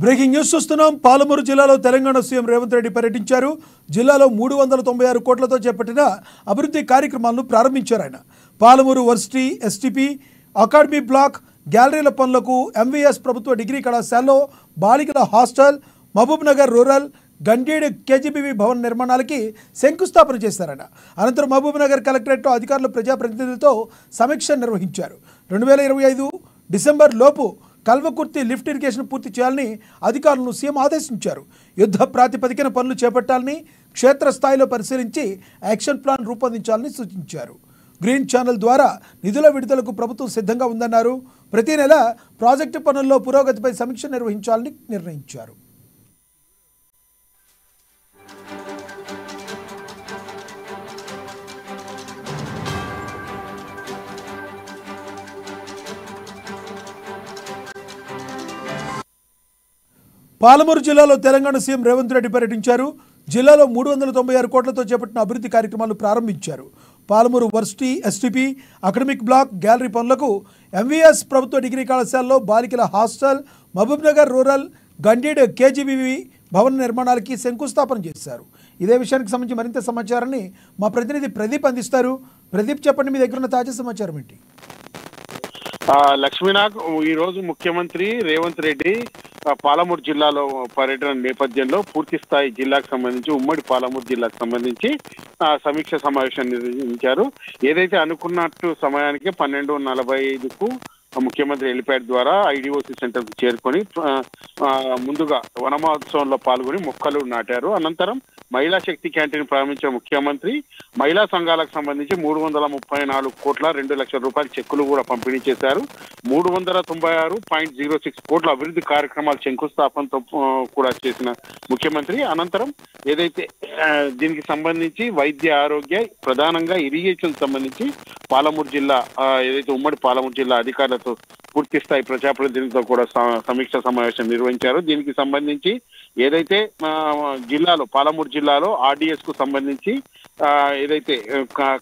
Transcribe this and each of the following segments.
Breaking news చూస్తున్నాం. పాలమూరు జిల్లాలో Telangana CM Revanth Reddy పర్యటించారు. జిల్లాలో 396 కోట్లతో చేపట్టిన అభివృద్ధి కార్యక్రమాలను ప్రారంభించారు ఆయన. Palamuru varsity, STP, academy block, గ్యాలరీల పనులకు, ఎంవీఎస్ ప్రభుత్వ డిగ్రీ కళాశాలలో బాలికల hostel, Mahbubnagar rural, Gandeed KGBV Bhavan నిర్మాణాలకి శంకుస్థాపన చేశారన్న. అనంతరం మహబూబ్ నగర్ కలెక్టరేట్లో అధికారులు ప్రజాప్రతినిధులతో సమీక్ష నిర్వహించారు. 2025 డిసెంబర్ లోపు కల్వకుర్తి లిఫ్ట్ ఇరిగేషన్ పూర్తి చేయాలని అధికారులను సీఎం ఆదేశించారు. యుద్ధ ప్రాతిపదికన పనులు చేపట్టాలని, క్షేత్రస్థాయిలో పరిశీలించి యాక్షన్ ప్లాన్ రూపొందించాలని సూచించారు. గ్రీన్ ఛానల్ ద్వారా నిధుల విడుదలకు ప్రభుత్వం సిద్ధంగా ఉందన్నారు. ప్రతి నెల ప్రాజెక్టు పనుల్లో పురోగతిపై సమీక్ష నిర్వహించాలని నిర్ణయించారు. పాలమూరు జిల్లాలో తెలంగాణ సీఎం రేవంత్ రెడ్డి పర్యటించారు. జిల్లాలో 396 కోట్లతో చేపట్టిన అభివృద్ధి కార్యక్రమాలు ప్రారంభించారు. Palamuru varsity, STP, academic block, gallery పనులకు, ఎంవీఎస్ ప్రభుత్వ డిగ్రీ కళాశాలలో బాలికల hostel, Mahbubnagar rural, Gandeed KGBV భవన నిర్మాణాలకి శంకుస్థాపన చేశారు. ఇదే విషయానికి సంబంధించి మరింత సమాచారాన్ని మా ప్రతినిధి ప్రదీప్ అందిస్తారు. ప్రదీప్, చెప్పండి, మీ దగ్గర ఉన్న తాజా సమాచారం ఏంటి? లక్ష్మీనాథ్, ఈ రోజు ముఖ్యమంత్రి రేవంత్ రెడ్డి పాలమూరు జిల్లాలో పర్యటన నేపథ్యంలో పూర్తి స్థాయి జిల్లాకు సంబంధించి, ఉమ్మడి పాలమూరు జిల్లాకు సంబంధించి సమీక్ష సమావేశం నిర్వహించారు. ఏదైతే అనుకున్నట్టు సమయానికి 12:45కు ముఖ్యమంత్రి హెలిప్యాడ్ ద్వారా ఐడిఓసి సెంటర్కు చేరుకొని ముందుగా వనమహోత్సవంలో పాల్గొని మొక్కలు నాటారు. అనంతరం మహిళా శక్తి క్యాంటీన్ ప్రారంభించిన ముఖ్యమంత్రి మహిళా సంఘాలకు సంబంధించి 334 కోట్ల 2 లక్షల రూపాయల చెక్కులు కూడా పంపిణీ చేశారు. 396.06 కోట్ల అభివృద్ధి కార్యక్రమాలు శంకుస్థాపనతో కూడా చేసిన ముఖ్యమంత్రి అనంతరం ఏదైతే దీనికి సంబంధించి వైద్య ఆరోగ్య, ప్రధానంగా ఇరిగేషన్ సంబంధించి పాలమూరు జిల్లా ఏదైతే ఉమ్మడి పాలమూరు జిల్లా అధికారులతో పూర్తి స్థాయి ప్రజాప్రతినిధులతో కూడా సమీక్ష సమావేశం నిర్వహించారు. దీనికి సంబంధించి ఏదైతే జిల్లాలో పాలమూరు జిల్లాలో ఆర్డీఎస్ కు సంబంధించి ఏదైతే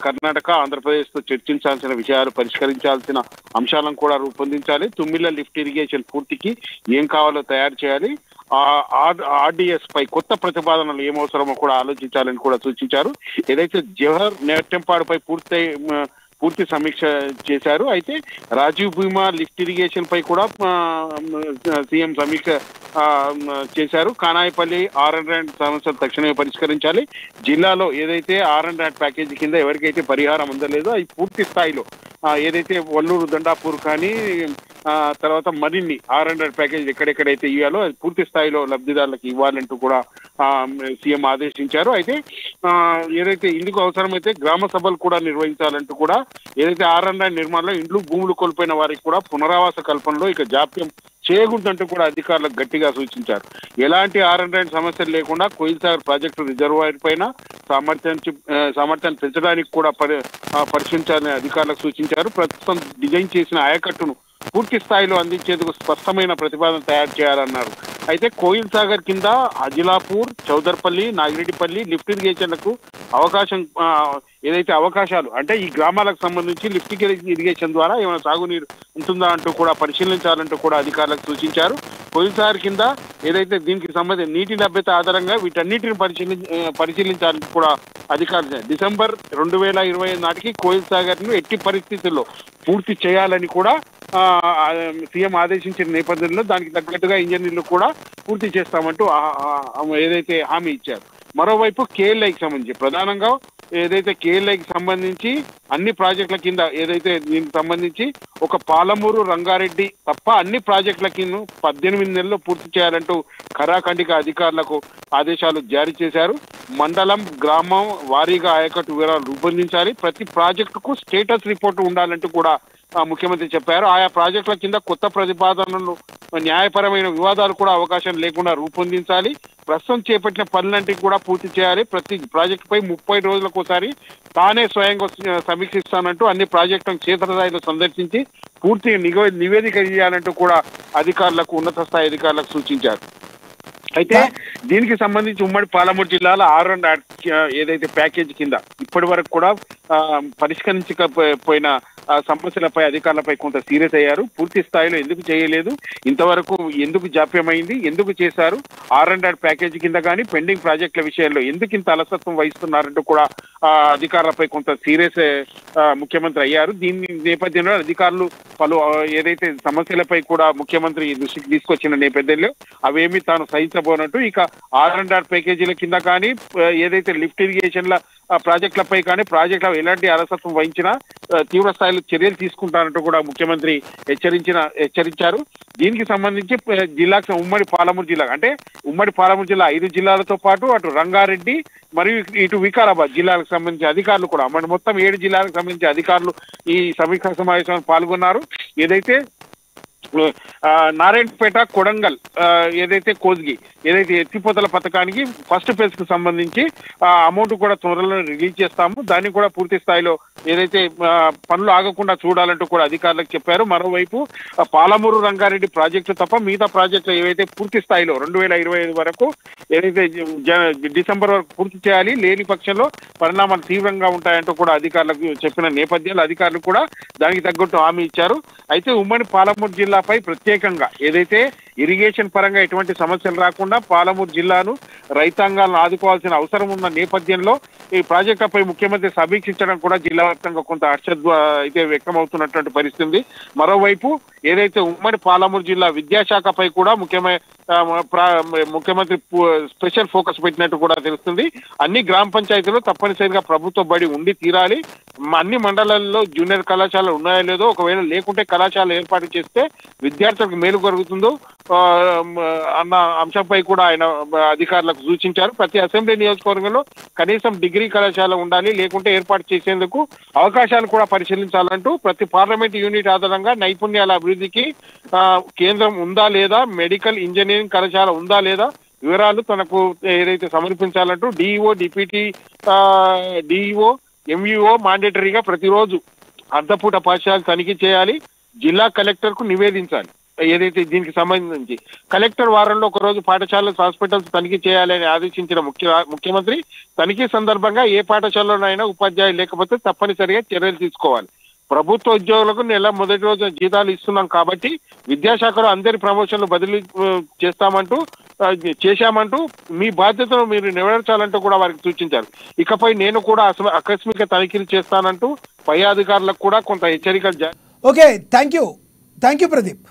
కర్ణాటక, ఆంధ్రప్రదేశ్ తో చర్చించాల్సిన విషయాలు, పరిష్కరించాల్సిన అంశాలను కూడా రూపొందించాలి. తుమ్మిళ్ళ లిఫ్ట్ ఇరిగేషన్ పూర్తికి ఏం కావాలో తయారు చేయాలి. ఆర్డీఎస్ పై కొత్త ప్రతిపాదనలు ఏమవసరమో కూడా ఆలోచించాలని కూడా సూచించారు. ఏదైతే జవహర్ నేటెంపాడుపై పూర్తి సమీక్ష చేశారు. అయితే రాజీవ్ భీమా లిఫ్ట్ ఇరిగేషన్ పై కూడా సీఎం సమీక్ష చేశారు. కానాయపల్లి R&R సమస్యలు తక్షణమే పరిష్కరించాలి. జిల్లాలో ఏదైతే R&R ప్యాకేజీ కింద ఎవరికైతే పరిహారం అందలేదో అవి పూర్తి స్థాయిలో ఏదైతే వల్లూరు, దండాపూర్ కానీ తర్వాత మరిన్ని R&R ప్యాకేజీ ఎక్కడెక్కడైతే ఇవ్వాలో అది పూర్తి స్థాయిలో లబ్ధిదారులకు ఇవ్వాలంటూ కూడా సీఎం ఆదేశించారు. అయితే ఏదైతే ఇందుకు అవసరమైతే గ్రామ సభలు కూడా నిర్వహించాలంటూ కూడా, ఏదైతే R&R నిర్మాణంలో ఇండ్లు, భూములు కోల్పోయిన వారికి కూడా పునరావాస కల్పనలో ఇక జాప్యం చేయకూడదంటూ కూడా అధికారులకు గట్టిగా సూచించారు. ఎలాంటి R&R సమస్యలు లేకుండా కోయిల్ సాగర్ ప్రాజెక్టు రిజర్వాయర్ పైన సామర్థ్యాన్ని పెంచడానికి కూడా పరిశీలించాలని అధికారులకు సూచించారు. ప్రస్తుతం డిజైన్ చేసిన ఆయకట్టును పూర్తి స్థాయిలో అందించేందుకు స్పష్టమైన ప్రతిపాదన తయారు చేయాలన్నారు. అయితే కోయిల్ సాగర్ కింద అజిలాపూర్, చౌదర్పల్లి, నాగిరెడ్డిపల్లి లిఫ్ట్ ఇరిగేషన్లకు ఏదైతే అవకాశాలు అంటే ఈ గ్రామాలకు సంబంధించి లిఫ్ట్ ఇరిగేషన్ ద్వారా ఏమైనా సాగునీరు ఉంటుందా అంటూ కూడా పరిశీలించాలంటూ కూడా అధికారులకు సూచించారు. కోయిల్ సాగర్ కింద ఏదైతే దీనికి సంబంధించి నీటి లభ్యత ఆధారంగా వీటన్నిటిని పరిశీలించాలని కూడా అధికారులు డిసెంబర్ 2025 నాటికి కోయిల్ సాగర్ ను ఎట్టి పరిస్థితుల్లో పూర్తి చేయాలని కూడా సీఎం ఆదేశించిన నేపథ్యంలో దానికి తగ్గట్టుగా ఇంజనీర్లు కూడా పూర్తి చేస్తామంటూ ఏదైతే హామీ ఇచ్చారు. మరోవైపు కేఎల్ఐకి సంబంధించి ప్రధానంగా ఏదైతే కేఎల్ఐకి సంబంధించి అన్ని ప్రాజెక్టుల కింద ఏదైతే దీనికి సంబంధించి ఒక పాలమూరు, రంగారెడ్డి తప్ప అన్ని ప్రాజెక్టుల కింద 18 నెలల్లో పూర్తి చేయాలంటూ ఖరాఖండిక అధికారులకు ఆదేశాలు జారీ చేశారు. మండలం, గ్రామం వారీగా ఆయకట్టు వివరాలు రూపొందించాలి. ప్రతి ప్రాజెక్టుకు స్టేటస్ రిపోర్టు ఉండాలంటూ కూడా ముఖ్యమంత్రి చెప్పారు. ఆయా ప్రాజెక్టుల కింద కొత్త ప్రతిపాదనలు, న్యాయపరమైన వివాదాలు కూడా అవకాశం లేకుండా రూపొందించాలి. ప్రస్తుతం చేపట్టిన పనులంటికి కూడా పూర్తి చేయాలి. ప్రతి ప్రాజెక్టుపై 30 రోజులకు ఒకసారి తానే స్వయంగా సమీక్షిస్తానంటూ అన్ని ప్రాజెక్టులను క్షేత్రస్థాయిలో సందర్శించి పూర్తి నివేదిక ఇవ్వాలంటూ కూడా ఉన్నత స్థాయి అధికారులకు సూచించారు. అయితే దీనికి సంబంధించి ఉమ్మడి పాలమూరు జిల్లాలో R&R ఏదైతే ప్యాకేజ్ కింద ఇప్పటి వరకు కూడా పరిష్కరించకపోయిన సమస్యలపై అధికారులపై కొంత సీరియస్ అయ్యారు. పూర్తి స్థాయిలో ఎందుకు చేయలేదు, ఇంతవరకు ఎందుకు జాప్యమైంది, ఎందుకు చేశారు, R&R ప్యాకేజీ కింద కానీ పెండింగ్ ప్రాజెక్టుల విషయంలో ఎందుకు ఇంత అలసత్వం వహిస్తున్నారంటూ కూడా అధికారులపై కొంత సీరియస్ ముఖ్యమంత్రి అయ్యారు. దీని నేపథ్యంలో అధికారులు పలు ఏదైతే సమస్యలపై కూడా ముఖ్యమంత్రి దృష్టికి తీసుకొచ్చిన నేపథ్యంలో అవేమి తాను సహించబోనట్టు ఇక R&R ప్యాకేజీల కింద కానీ ఏదైతే లిఫ్ట్ ఇరిగేషన్ల ప్రాజెక్టులపై కానీ ప్రాజెక్టుల ఎలాంటి అలసత్వం వహించినా తీవ్ర స్థాయిలో చర్యలు తీసుకుంటారంటూ కూడా ముఖ్యమంత్రి హెచ్చరించారు. దీనికి సంబంధించి జిల్లాకు ఉమ్మడి పాలమూరు జిల్లా అంటే ఉమ్మడి పాలమూరు జిల్లా 5 జిల్లాలతో పాటు అటు రంగారెడ్డి మరియు ఇటు వికారాబాద్ జిల్లాలకు సంబంధించి అధికారులు కూడా మొత్తం 7 జిల్లాలకు సంబంధించి అధికారులు ఈ సమీక్షా సమావేశంలో పాల్గొన్నారు. ఏదైతే నారాయణపేట, కొడంగల్, ఏదైతే కోజ్గి ఏదైతే ఎత్తిపోతల పథకానికి ఫస్ట్ ఫేజ్ కు సంబంధించి అమౌంట్ కూడా త్వరలో రిలీజ్ చేస్తాము, దాన్ని కూడా పూర్తి స్థాయిలో ఏదైతే పనులు ఆగకుండా చూడాలంటూ కూడా అధికారులకు చెప్పారు. మరోవైపు పాలమూరు రంగారెడ్డి ప్రాజెక్టు తప్ప మిగతా ప్రాజెక్టులు ఏవైతే పూర్తి స్థాయిలో 2025 వరకు ఏదైతే డిసెంబర్ వరకు పూర్తి చేయాలి, లేని పక్షంలో పరిణామాలు తీవ్రంగా ఉంటాయంటూ కూడా అధికారులకు చెప్పిన నేపథ్యంలో అధికారులు కూడా దానికి తగ్గట్టు హామీ ఇచ్చారు. అయితే ఉమ్మడి పాలమూరు జిల్లాపై ప్రత్యేకంగా ఏదైతే ఇరిగేషన్ పరంగా ఎటువంటి సమస్యలు రాకుండా పాలమూరు జిల్లాను రైతాంగాలను ఆదుకోవాల్సిన అవసరం ఉన్న నేపథ్యంలో ఈ ప్రాజెక్టుపై ముఖ్యమంత్రి సమీక్షించడం కూడా జిల్లా వ్యాప్తంగా కొంత హర్ష అయితే వ్యక్తమవుతున్నటువంటి పరిస్థితి. మరోవైపు ఏదైతే ఉమ్మడి పాలమూరు జిల్లా విద్యాశాఖపై కూడా ముఖ్యమంత్రి స్పెషల్ ఫోకస్ పెట్టినట్టు కూడా తెలుస్తుంది. అన్ని గ్రామ పంచాయతీలు తప్పనిసరిగా ప్రభుత్వ బడి ఉండి తీరాలి, అన్ని మండలాల్లో జూనియర్ కళాశాలలు ఉన్నాయో లేదో, ఒకవేళ లేకుంటే కళాశాల ఏర్పాటు చేస్తే విద్యార్థులకు మేలు కలుగుతుందో అన్న అంశంపై కూడా ఆయన అధికారులకు సూచించారు. ప్రతి అసెంబ్లీ నియోజకవర్గంలో కనీసం డిగ్రీ కళాశాల ఉండాలి, లేకుంటే ఏర్పాటు చేసేందుకు అవకాశాలు కూడా పరిశీలించాలంటూ ప్రతి పార్లమెంట్ యూనిట్ ఆధారంగా నైపుణ్యాల అభివృద్ధికి కేంద్రం ఉందా లేదా, మెడికల్ ఇంజనీరింగ్ కళాశాల ఉందా లేదా వివరాలు తనకు ఏదైతే సమర్పించాలంటూ డిఈఓ, డిప్యూటీ డిఈఓ, ఎంఈఓ మాండేటరీగా ప్రతిరోజు అర్ధపూట పాఠశాల తనిఖీ చేయాలి, జిల్లా కలెక్టర్ కు నివేదించాలి. ఏదైతే దీనికి సంబంధించి కలెక్టర్ వారంలో ఒక రోజు పాఠశాలలు, హాస్పిటల్స్ తనిఖీ చేయాలని ఆదేశించిన ముఖ్యమంత్రి తనిఖీ సందర్భంగా ఏ పాఠశాలలోనైనా ఉపాధ్యాయులు లేకపోతే తప్పనిసరిగా చర్యలు తీసుకోవాలి. ప్రభుత్వ ఉద్యోగులకు నెల మొదటి రోజు జీతాలు ఇస్తున్నాం కాబట్టి విద్యాశాఖలో అందరి ప్రమోషన్లు బదిలీ చేశామంటూ మీ బాధ్యతను మీరు నెరవేర్చాలంటూ కూడా వారికి సూచించారు. ఇకపై నేను కూడా ఆకస్మిక తనిఖీలు చేస్తానంటూ పై అధికారులకు కూడా కొంత హెచ్చరికలు ఓకే, థ్యాంక్ యూ ప్రదీప్.